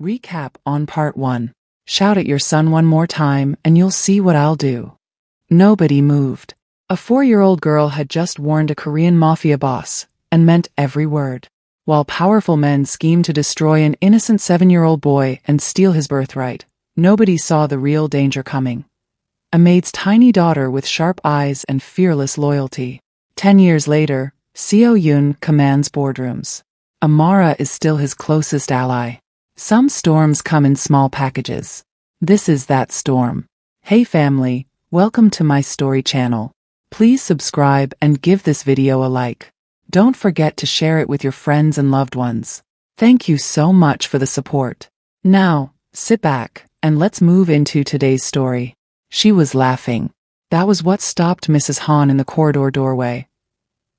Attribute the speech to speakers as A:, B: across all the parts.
A: Recap on Part 1. Shout at your son one more time and you'll see what I'll do. Nobody moved. A 4-year-old girl had just warned a Korean Mafia boss, and meant every word. While powerful men schemed to destroy an innocent 7-year-old boy and steal his birthright, nobody saw the real danger coming. A Maid's tiny daughter with sharp eyes and fearless loyalty. 10 years later, Seo-yoon commands boardrooms. Amara is still his closest ally. Some storms come in small packages. This is that storm. Hey family, welcome to my story channel. Please subscribe and give this video a like. Don't forget to share it with your friends and loved ones. Thank you so much for the support. Now, sit back and let's move into today's story. She was laughing. That was what stopped Mrs. Han in the corridor doorway.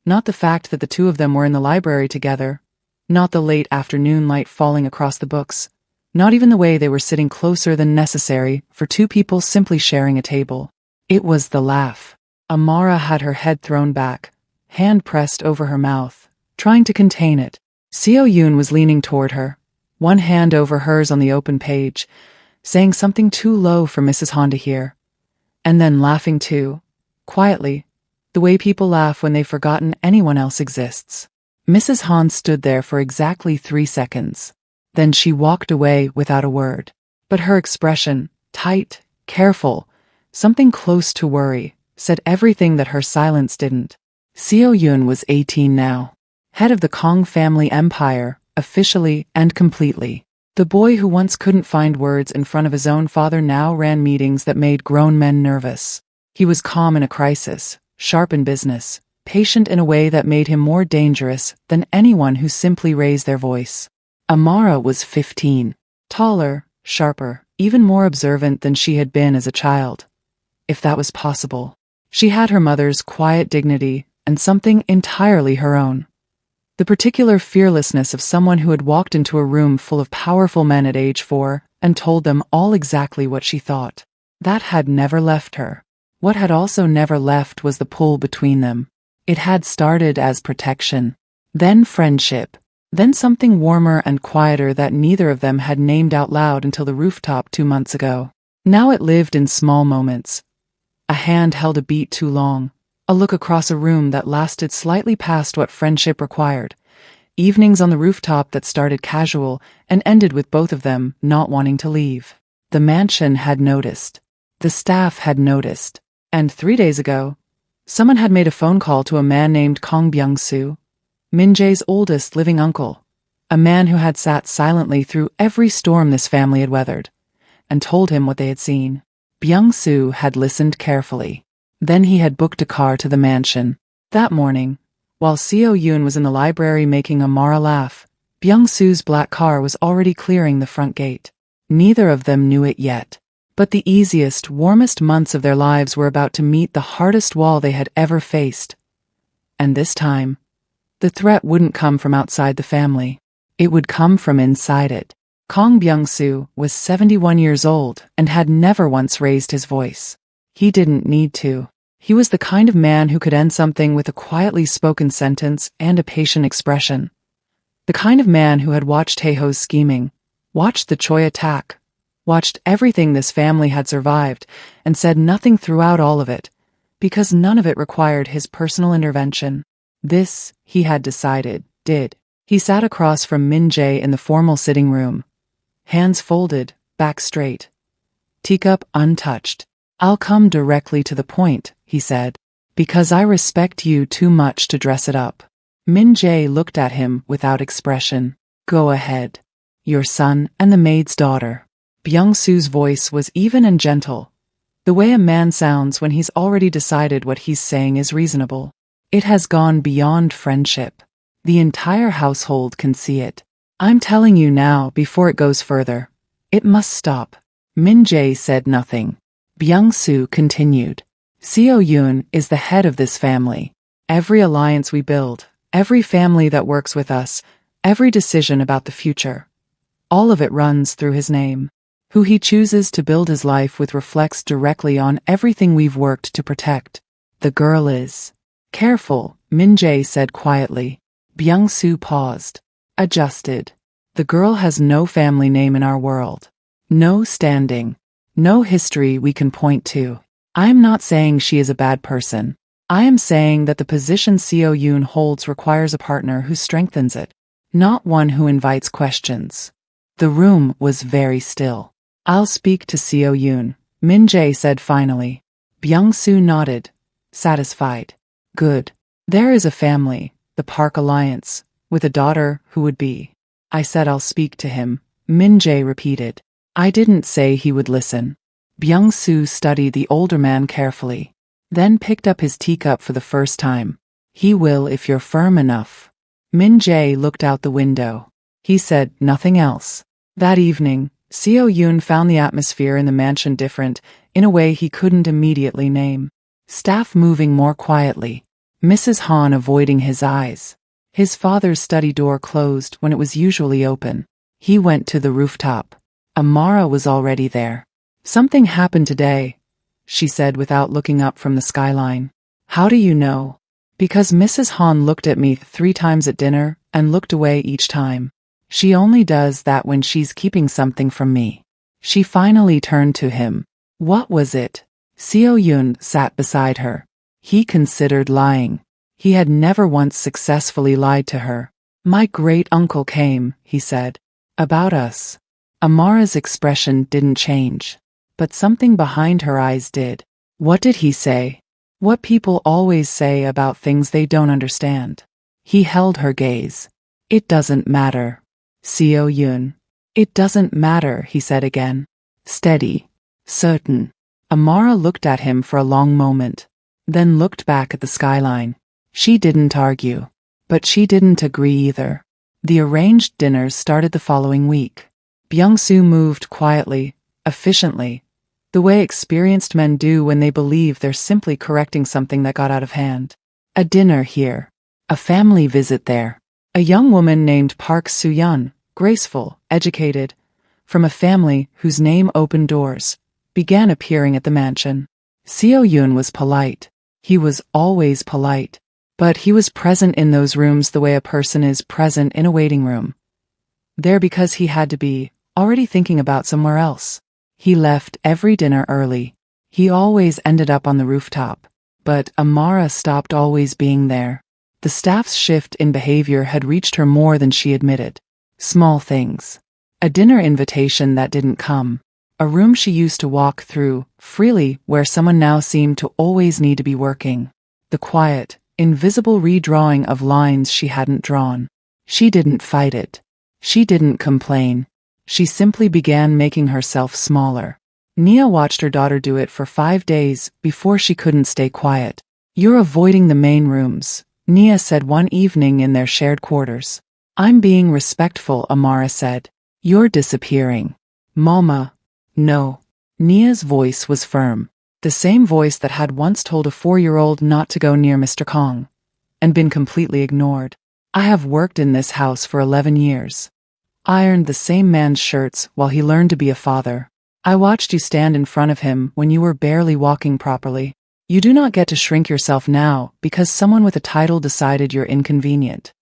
A: Not the fact that the two of them were in the library together. Not the late afternoon light falling across the books. Not even the way they were sitting closer than necessary for two people simply sharing a table. It was the laugh. Amara had her head thrown back, hand pressed over her mouth, trying to contain it. Seo-yoon was leaning toward her, one hand over hers on the open page, saying something too low for Mrs. Han to hear. And then laughing too, quietly, the way people laugh when they've forgotten anyone else exists. Mrs. Han stood there for exactly 3 seconds. Then she walked away without a word. But her expression, tight, careful, something close to worry, said everything that her silence didn't. Seo-yoon was 18 now. Head of the Kong family empire, officially and completely. The boy who once couldn't find words in front of his own father now ran meetings that made grown men nervous. He was calm in a crisis, sharp in business, patient in a way that made him more dangerous than anyone who simply raised their voice. Amara was 15, taller, sharper, even more observant than she had been as a child. If that was possible. She had her mother's quiet dignity and something entirely her own. The particular fearlessness of someone who had walked into a room full of powerful men at age 4 and told them all exactly what she thought. That had never left her. What had also never left was the pull between them. It had started as protection, then friendship, then something warmer and quieter that neither of them had named out loud until the rooftop 2 months ago. Now it lived in small moments. A hand held a beat too long, a look across a room that lasted slightly past what friendship required, evenings on the rooftop that started casual and ended with both of them not wanting to leave. The mansion had noticed. The staff had noticed. And 3 days ago, someone had made a phone call to a man named Kong Byung-soo, Min-jae's oldest living uncle, a man who had sat silently through every storm this family had weathered, and told him what they had seen. Byung-soo had listened carefully. Then he had booked a car to the mansion. That morning, while Seo-yoon was in the library making Amara laugh, Byung-soo's black car was already clearing the front gate. Neither of them knew it yet. But the easiest, warmest months of their lives were about to meet the hardest wall they had ever faced. And this time, the threat wouldn't come from outside the family. It would come from inside it. Kong Byung-soo was 71 years old and had never once raised his voice. He didn't need to. He was the kind of man who could end something with a quietly spoken sentence and a patient expression. The kind of man who had watched Taeho's scheming, watched the Choi attack, watched everything this family had survived, and said nothing throughout all of it, because none of it required his personal intervention. This, he had decided, did. He sat across from Min-jae in the formal sitting room. Hands folded, back straight. Teacup untouched. "I'll come directly to the point," he said, "because I respect you too much to dress it up." Min-jae looked at him without expression. "Go ahead. Your son and the maid's daughter." Byung-soo's voice was even and gentle, the way a man sounds when he's already decided what he's saying is reasonable. "It has gone beyond friendship. The entire household can see it. I'm telling you now before it goes further. It must stop." Min-jae said nothing. Byung-soo continued. "Seo-yoon is the head of this family. Every alliance we build, every family that works with us, every decision about the future, all of it runs through his name. Who he chooses to build his life with reflects directly on everything we've worked to protect. The girl is." "Careful," Min-jae said quietly. Byung-soo paused, adjusted. The girl has no family name in our world. No standing. No history we can point to. I am not saying she is a bad person. I am saying that the position Seo Yoon holds requires a partner who strengthens it, not one who invites questions. The room was very still. I'll speak to Seo Yoon, Min Jae said finally. Byung-soo nodded, satisfied. Good. There is a family, the Park Alliance, with a daughter who would be. I said I'll speak to him, Min Jae repeated. I didn't say he would listen. Byung-soo studied the older man carefully, then picked up his teacup for the first time. He will if you're firm enough. Min Jae looked out the window. He said nothing else. That evening, Seo Yoon found the atmosphere in the mansion different, in a way he couldn't immediately name. Staff moving more quietly. Mrs. Han avoiding his eyes. His father's study door closed when it was usually open. He went to the rooftop. Amara was already there. Something happened today, she said without looking up from the skyline. How do you know? Because Mrs. Han looked at me 3 times at dinner and looked away each time. She only does that when she's keeping something from me. She finally turned to him. What was it? Seo Yoon sat beside her. He considered lying. He had never once successfully lied to her. My great-uncle came, he said. About us. Amara's expression didn't change. But something behind her eyes did. What did he say? What people always say about things they don't understand. He held her gaze. It doesn't matter. Seo Yoon. It doesn't matter, he said again. Steady. Certain. Amara looked at him for a long moment, then looked back at the skyline. She didn't argue. But she didn't agree either. The arranged dinners started the following week. Byung-soo moved quietly, efficiently, the way experienced men do when they believe they're simply correcting something that got out of hand. A dinner here. A family visit there. A young woman named Park Soo-yeon, graceful, educated, from a family whose name opened doors, began appearing at the mansion. Seo Yoon was polite. He was always polite. But he was present in those rooms the way a person is present in a waiting room. There because he had to be, already thinking about somewhere else. He left every dinner early. He always ended up on the rooftop. But Amara stopped always being there. The staff's shift in behavior had reached her more than she admitted. Small things. A dinner invitation that didn't come. A room she used to walk through, freely, where someone now seemed to always need to be working. The quiet, invisible redrawing of lines she hadn't drawn. She didn't fight it. She didn't complain. She simply began making herself smaller. Nia watched her daughter do it for 5 days before she couldn't stay quiet. You're avoiding the main rooms, Nia said one evening in their shared quarters. I'm being respectful, Amara said. You're disappearing. Mama. No. Nia's voice was firm. The same voice that had once told a 4-year-old not to go near Mr. Kong, and been completely ignored. I have worked in this house for 11 years. Ironed the same man's shirts while he learned to be a father. I watched you stand in front of him when you were barely walking properly. You do not get to shrink yourself now because someone with a title decided you're inconvenient.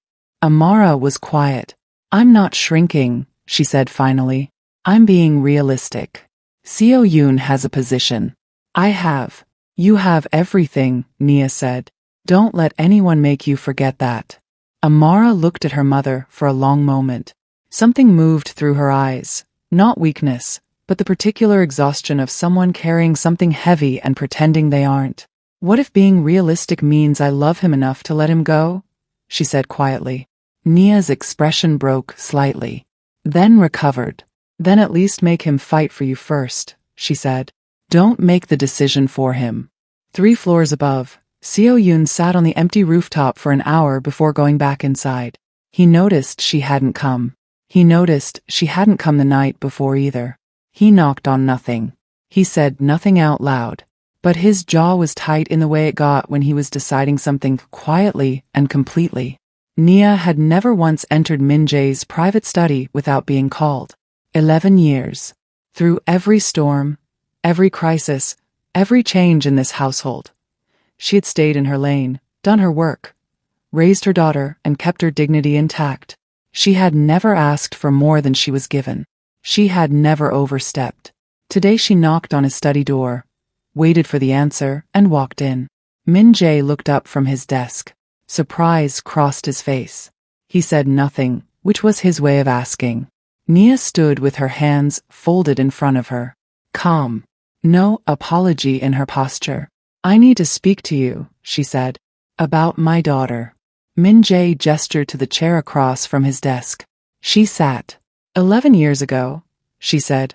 A: Amara was quiet. I'm not shrinking, she said finally. I'm being realistic. Seo Yoon has a position. I have. You have everything, Nia said. Don't let anyone make you forget that. Amara looked at her mother for a long moment. Something moved through her eyes. Not weakness, but the particular exhaustion of someone carrying something heavy and pretending they aren't. What if being realistic means I love him enough to let him go? She said quietly. Nia's expression broke slightly, then recovered. Then at least make him fight for you first, she said. Don't make the decision for him. 3 floors above, Seo Yoon sat on the empty rooftop for an hour before going back inside. He noticed she hadn't come. He noticed she hadn't come the night before either. He knocked on nothing. He said nothing out loud. But his jaw was tight in the way it got when he was deciding something quietly and completely. Nia had never once entered Min Jae's private study without being called. 11 years. Through every storm, every crisis, every change in this household. She had stayed in her lane, done her work, raised her daughter, and kept her dignity intact. She had never asked for more than she was given. She had never overstepped. Today she knocked on his study door, waited for the answer, and walked in. Min Jae looked up from his desk. Surprise crossed his face. He said nothing, which was his way of asking. Nia stood with her hands folded in front of her. Calm. No apology in her posture. I need to speak to you, she said. About my daughter. Min Jae gestured to the chair across from his desk. She sat. 11 years ago, she said,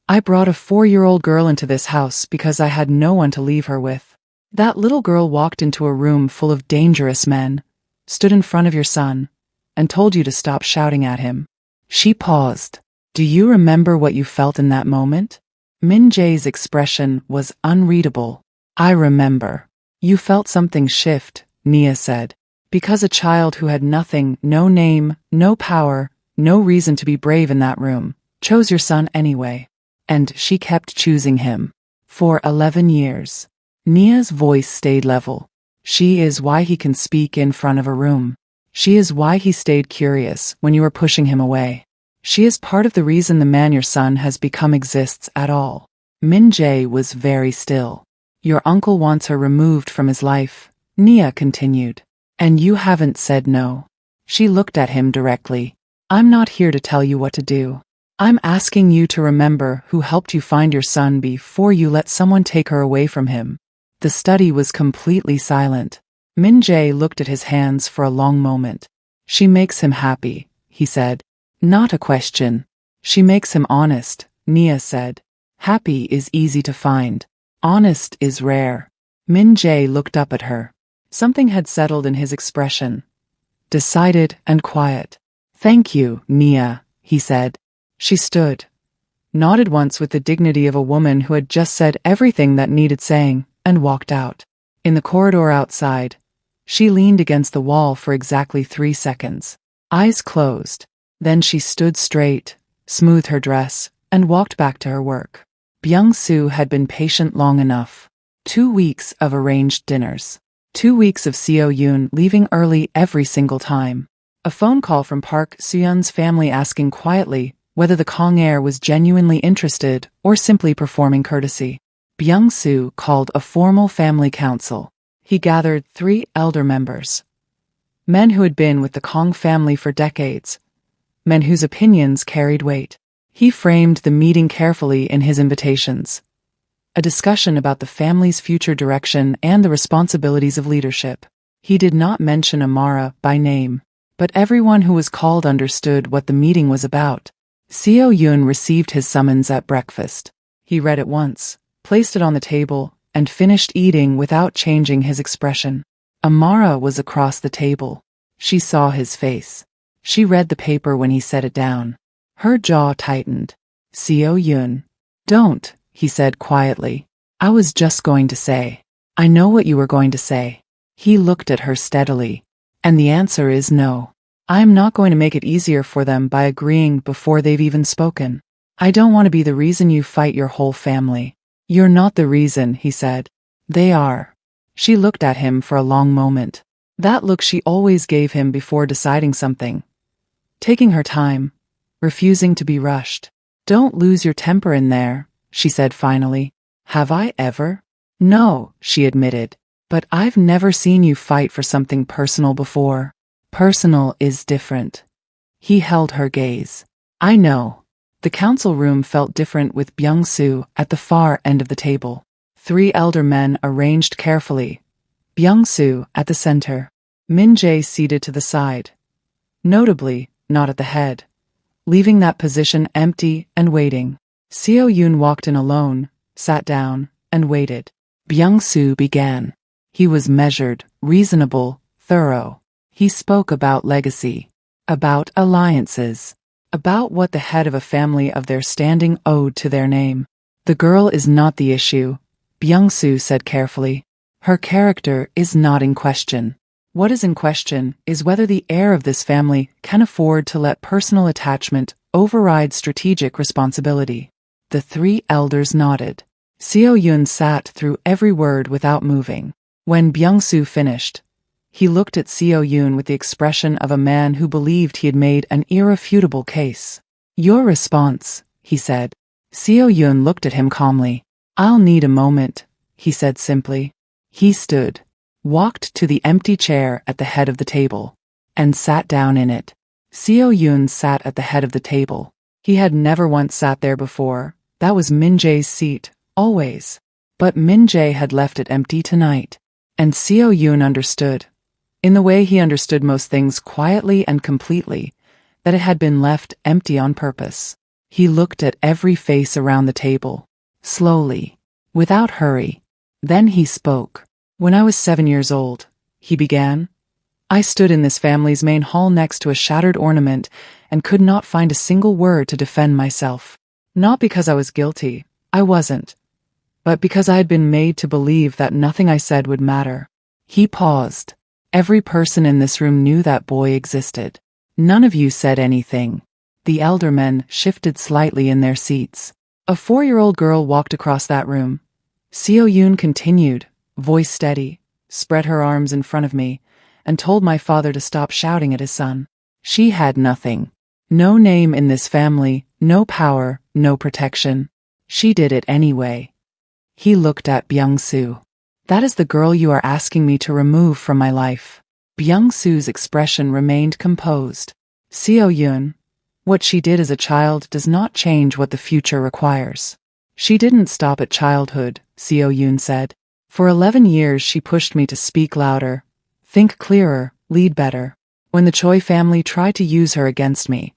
A: I brought a 4-year-old girl into this house because I had no one to leave her with. That little girl walked into a room full of dangerous men, stood in front of your son, and told you to stop shouting at him. She paused. Do you remember what you felt in that moment? Min Jae's expression was unreadable. I remember. You felt something shift, Nia said. Because a child who had nothing, no name, no power, no reason to be brave in that room, chose your son anyway. And she kept choosing him. For 11 years. Nia's voice stayed level. She is why he can speak in front of a room. She is why he stayed curious when you were pushing him away. She is part of the reason the man your son has become exists at all. Min Jae was very still. Your uncle wants her removed from his life, Nia continued. And you haven't said no. She looked at him directly. I'm not here to tell you what to do. I'm asking you to remember who helped you find your son before you let someone take her away from him. The study was completely silent. Min Jae looked at his hands for a long moment. She makes him happy, he said. Not a question. She makes him honest, Nia said. Happy is easy to find. Honest is rare. Min Jae looked up at her. Something had settled in his expression. Decided and quiet. Thank you, Nia, he said. She stood, nodded once with the dignity of a woman who had just said everything that needed saying, and walked out. In the corridor outside, she leaned against the wall for exactly 3 seconds. Eyes closed. Then she stood straight, smoothed her dress, and walked back to her work. Byung-soo had been patient long enough. 2 weeks of arranged dinners. 2 weeks of Seo-yoon leaving early every single time. A phone call from Park Soo-yeon's family asking quietly whether the Kong heir was genuinely interested or simply performing courtesy. Byung-soo called a formal family council. He gathered 3 elder members. Men who had been with the Kong family for decades. Men whose opinions carried weight. He framed the meeting carefully in his invitations. A discussion about the family's future direction and the responsibilities of leadership. He did not mention Amara by name, but everyone who was called understood what the meeting was about. Seo-yoon received his summons at breakfast. He read it once, placed it on the table, and finished eating without changing his expression. Amara was across the table. She saw his face. She read the paper when he set it down. Her jaw tightened. Seo-yoon. Don't, he said quietly. I was just going to say. I know what you were going to say. He looked at her steadily. And the answer is no. I am not going to make it easier for them by agreeing before they've even spoken. I don't want to be the reason you fight your whole family. You're not the reason, he said. They are. She looked at him for a long moment. That look she always gave him before deciding something. Taking her time, refusing to be rushed. Don't lose your temper in there, she said finally. Have I ever? No, she admitted. But I've never seen you fight for something personal before. Personal is different. He held her gaze. I know. The council room felt different with Byung-soo at the far end of the table. 3 elder men arranged carefully. Byung-soo at the center. Min Jae seated to the side. Notably, not at the head. Leaving that position empty and waiting. Seo-yoon walked in alone, sat down, and waited. Byung-soo began. He was measured, reasonable, thorough. He spoke about legacy, about alliances, about what the head of a family of their standing owed to their name. The girl is not the issue, Byung-soo said carefully. Her character is not in question. What is in question is whether the heir of this family can afford to let personal attachment override strategic responsibility. The 3 elders nodded. Seo-yoon sat through every word without moving. When Byung-soo finished, He looked at Seo Yoon with the expression of a man who believed he had made an irrefutable case. Your response, he said. Seo Yoon looked at him calmly. I'll need a moment, he said simply. He stood, walked to the empty chair at the head of the table, and sat down in it. Seo Yoon sat at the head of the table. He had never once sat there before. That was Min Jae's seat, always. But Min Jae had left it empty tonight. And Seo Yoon understood, in the way he understood most things quietly and completely, that it had been left empty on purpose. He looked at every face around the table, slowly, without hurry. Then he spoke. When I was 7 years old, he began, I stood in this family's main hall next to a shattered ornament and could not find a single word to defend myself. Not because I was guilty, I wasn't, but because I had been made to believe that nothing I said would matter. He paused. Every person in this room knew that boy existed. None of you said anything. The elder men shifted slightly in their seats. A 4-year-old girl walked across that room. Seo Yoon continued, voice steady, spread her arms in front of me, and told my father to stop shouting at his son. She had nothing. No name in this family, no power, no protection. She did it anyway. He looked at Byung-soo. That is the girl you are asking me to remove from my life. Byung-soo's expression remained composed. Seo Yoon, what she did as a child does not change what the future requires. She didn't stop at childhood, Seo Yoon said. For 11 years she pushed me to speak louder, think clearer, lead better. When the Choi family tried to use her against me,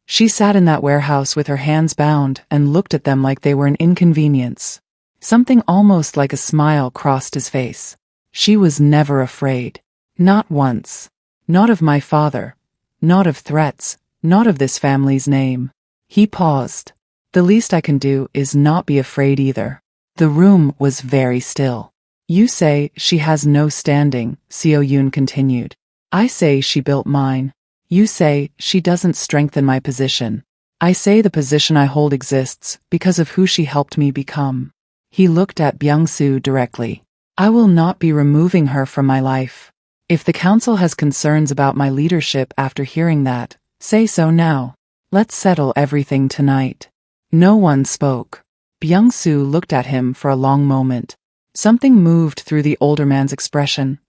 A: she sat in that warehouse with her hands bound and looked at them like they were an inconvenience. Something almost like a smile crossed his face. She was never afraid. Not once. Not of my father. Not of threats. Not of this family's name. He paused. The least I can do is not be afraid either. The room was very still. You say she has no standing, Seo Yoon continued. I say she built mine. You say she doesn't strengthen my position. I say the position I hold exists because of who she helped me become. He looked at Byung-soo directly. I will not be removing her from my life. If the council has concerns about my leadership after hearing that, say so now. Let's settle everything tonight. No one spoke. Byung-soo looked at him for a long moment. Something moved through the older man's expression.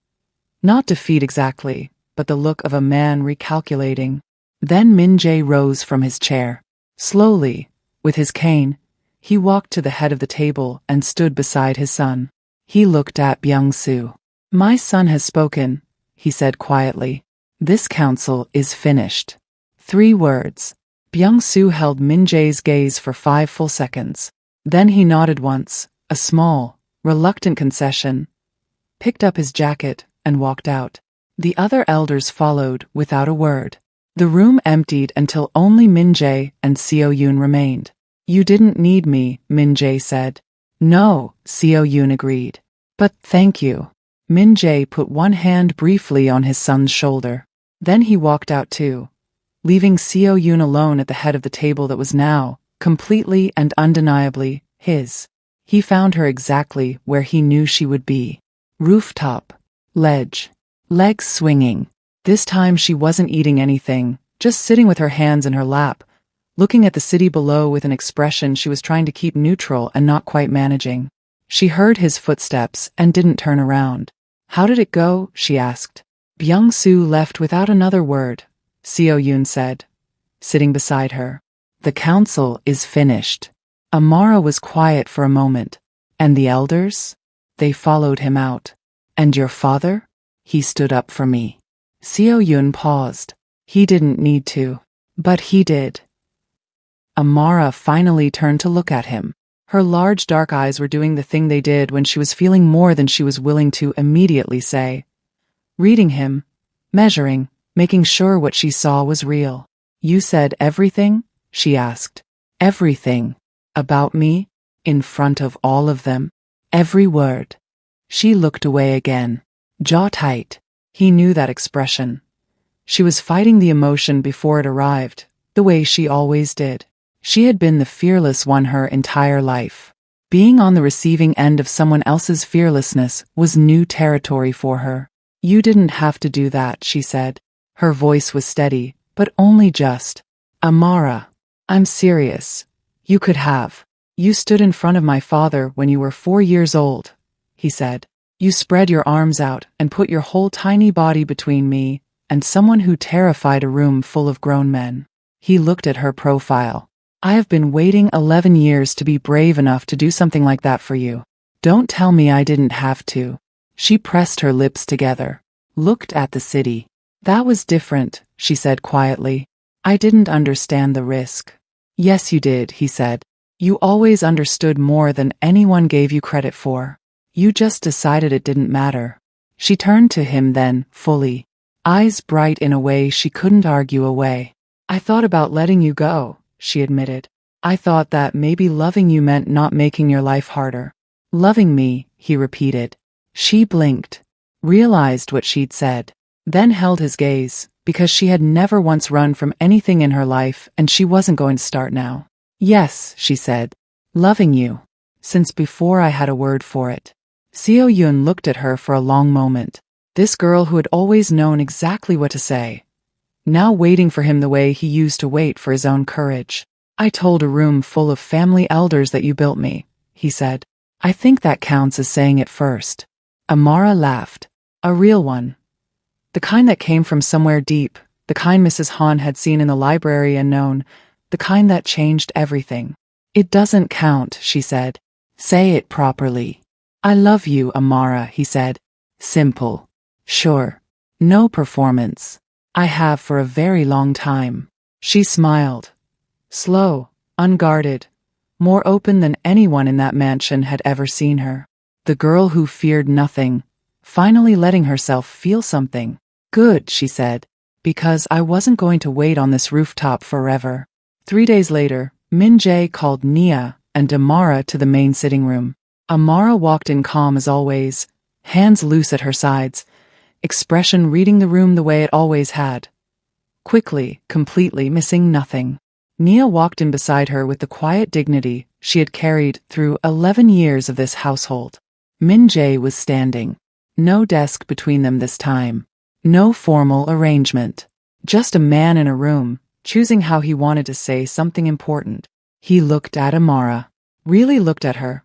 A: Not defeat exactly, but the look of a man recalculating. Then Min Jae rose from his chair. Slowly, with his cane, he walked to the head of the table and stood beside his son. He looked at Byung-soo. My son has spoken, he said quietly. This council is finished. 3 words. Byung-soo held Min Jae's gaze for 5 full seconds. Then he nodded once, a small, reluctant concession, picked up his jacket, and walked out. The other elders followed without a word. The room emptied until only Min Jae and Seo Yoon remained. You didn't need me, Min Jae said. No, Seo Yoon agreed. But thank you. Min Jae put one hand briefly on his son's shoulder. Then he walked out too, leaving Seo Yoon alone at the head of the table that was now, completely and undeniably, his. He found her exactly where he knew she would be. Rooftop. Ledge. Legs swinging. This time she wasn't eating anything, just sitting with her hands in her lap, looking at the city below with an expression she was trying to keep neutral and not quite managing. She heard his footsteps and didn't turn around. How did it go? She asked. Byung-soo left without another word, Seo Yoon said, sitting beside her. The council is finished. Amara was quiet for a moment. And the elders? They followed him out. And your father? He stood up for me. Seo Yoon paused. He didn't need to. But he did. Amara finally turned to look at him. Her large dark eyes were doing the thing they did when she was feeling more than she was willing to immediately say. Reading him, measuring, making sure what she saw was real. You said everything? She asked. Everything. About me? In front of all of them? Every word. She looked away again. Jaw tight. He knew that expression. She was fighting the emotion before it arrived, the way she always did. She had been the fearless one her entire life. Being on the receiving end of someone else's fearlessness was new territory for her. You didn't have to do that, she said. Her voice was steady, but only just. Amara, I'm serious. You could have. You stood in front of my father when you were 4 years old, he said. You spread your arms out and put your whole tiny body between me and someone who terrified a room full of grown men. He looked at her profile. I have been waiting 11 years to be brave enough to do something like that for you. Don't tell me I didn't have to. She pressed her lips together, looked at the city. That was different, she said quietly. I didn't understand the risk. Yes, you did, he said. You always understood more than anyone gave you credit for. You just decided it didn't matter. She turned to him then, fully, eyes bright in a way she couldn't argue away. I thought about letting you go, she admitted. I thought that maybe loving you meant not making your life harder. Loving me, he repeated. She blinked, realized what she'd said, then held his gaze, because she had never once run from anything in her life and she wasn't going to start now. Yes, she said. Loving you. Since before I had a word for it. Seo Yun looked at her for a long moment. This girl who had always known exactly what to say. Now waiting for him the way he used to wait for his own courage. I told a room full of family elders that you built me, he said. I think that counts as saying it first. Amara laughed. A real one. The kind that came from somewhere deep, the kind Mrs. Han had seen in the library and known, the kind that changed everything. It doesn't count, she said. Say it properly. I love you, Amara, he said. Simple. Sure. No performance. I have for a very long time. She smiled. Slow, unguarded, more open than anyone in that mansion had ever seen her. The girl who feared nothing, finally letting herself feel something. Good, she said, because I wasn't going to wait on this rooftop forever. 3 days later, Min Jae called Nia and Amara to the main sitting room. Amara walked in calm as always, hands loose at her sides, expression reading the room the way it always had. Quickly, completely, missing nothing. Nia walked in beside her with the quiet dignity she had carried through 11 years of this household. Min Jae was standing. No desk between them this time. No formal arrangement. Just a man in a room, choosing how he wanted to say something important. He looked at Amara. Really looked at her.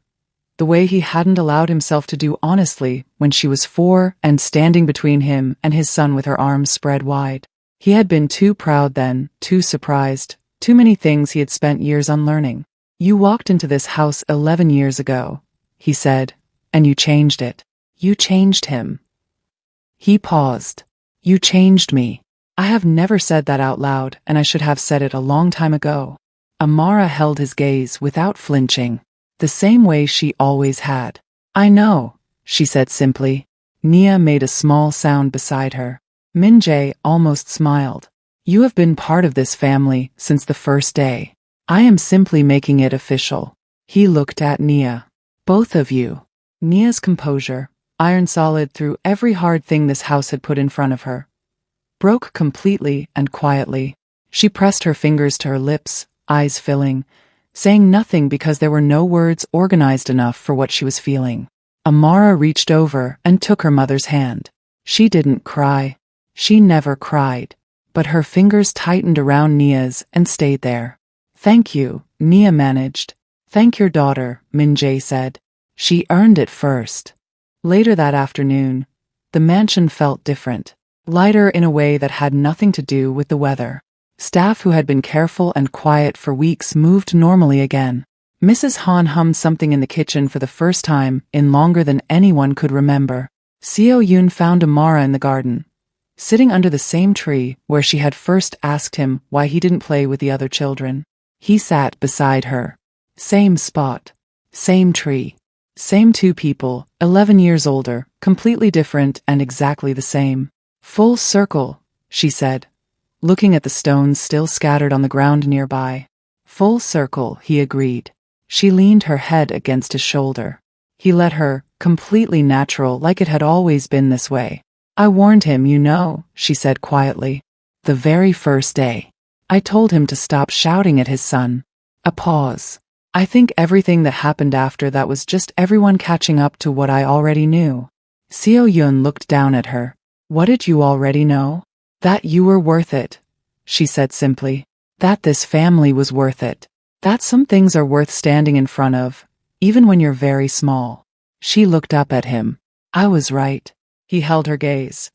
A: The way he hadn't allowed himself to do honestly when she was 4 and standing between him and his son with her arms spread wide. He had been too proud then, too surprised, too many things he had spent years unlearning. You walked into this house 11 years ago, he said, and you changed it. You changed him. He paused. You changed me. I have never said that out loud, and I should have said it a long time ago. Amara held his gaze without flinching. The same way she always had. I know, she said simply. Nia made a small sound beside her. Min Jae almost smiled. You have been part of this family since the first day. I am simply making it official. He looked at Nia. Both of you. Nia's composure, iron solid through every hard thing this house had put in front of her, broke completely and quietly. She pressed her fingers to her lips, eyes filling, saying nothing because there were no words organized enough for what she was feeling. Amara reached over and took her mother's hand. She didn't cry. She never cried. But her fingers tightened around Nia's and stayed there. Thank you, Nia managed. Thank your daughter, Min Jae said. She earned it first. Later that afternoon, the mansion felt different. Lighter in a way that had nothing to do with the weather. Staff who had been careful and quiet for weeks moved normally again. Mrs. Han hummed something in the kitchen for the first time in longer than anyone could remember. Seo Yun found Amara in the garden, sitting under the same tree where she had first asked him why he didn't play with the other children. He sat beside her. Same spot. Same tree. Same 2 people, 11 years older, completely different and exactly the same. Full circle, she said, looking at the stones still scattered on the ground nearby. Full circle, he agreed. She leaned her head against his shoulder. He let her, completely natural, like it had always been this way. I warned him, you know, she said quietly. The very first day. I told him to stop shouting at his son. A pause. I think everything that happened after that was just everyone catching up to what I already knew. Seo Yun looked down at her. What did you already know? That you were worth it, she said simply. That this family was worth it. That some things are worth standing in front of, even when you're very small. She looked up at him. I was right. He held her gaze.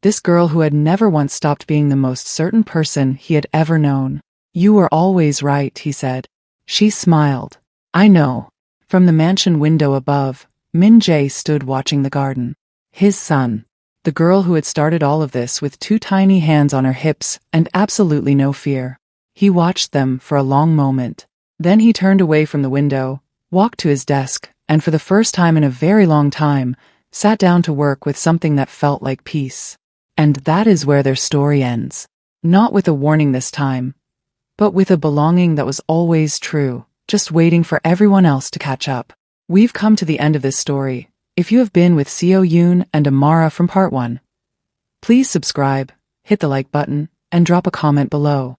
A: This girl who had never once stopped being the most certain person he had ever known. You were always right, he said. She smiled. I know. From the mansion window above, Min Jae stood watching the garden. His son. The girl who had started all of this with 2 tiny hands on her hips and absolutely no fear. He watched them for a long moment. Then he turned away from the window, walked to his desk, and for the first time in a very long time, sat down to work with something that felt like peace. And that is where their story ends. Not with a warning this time, but with a belonging that was always true, just waiting for everyone else to catch up. We've come to the end of this story. If you have been with Seo Yoon and Amara from part 1, please subscribe, hit the like button, and drop a comment below.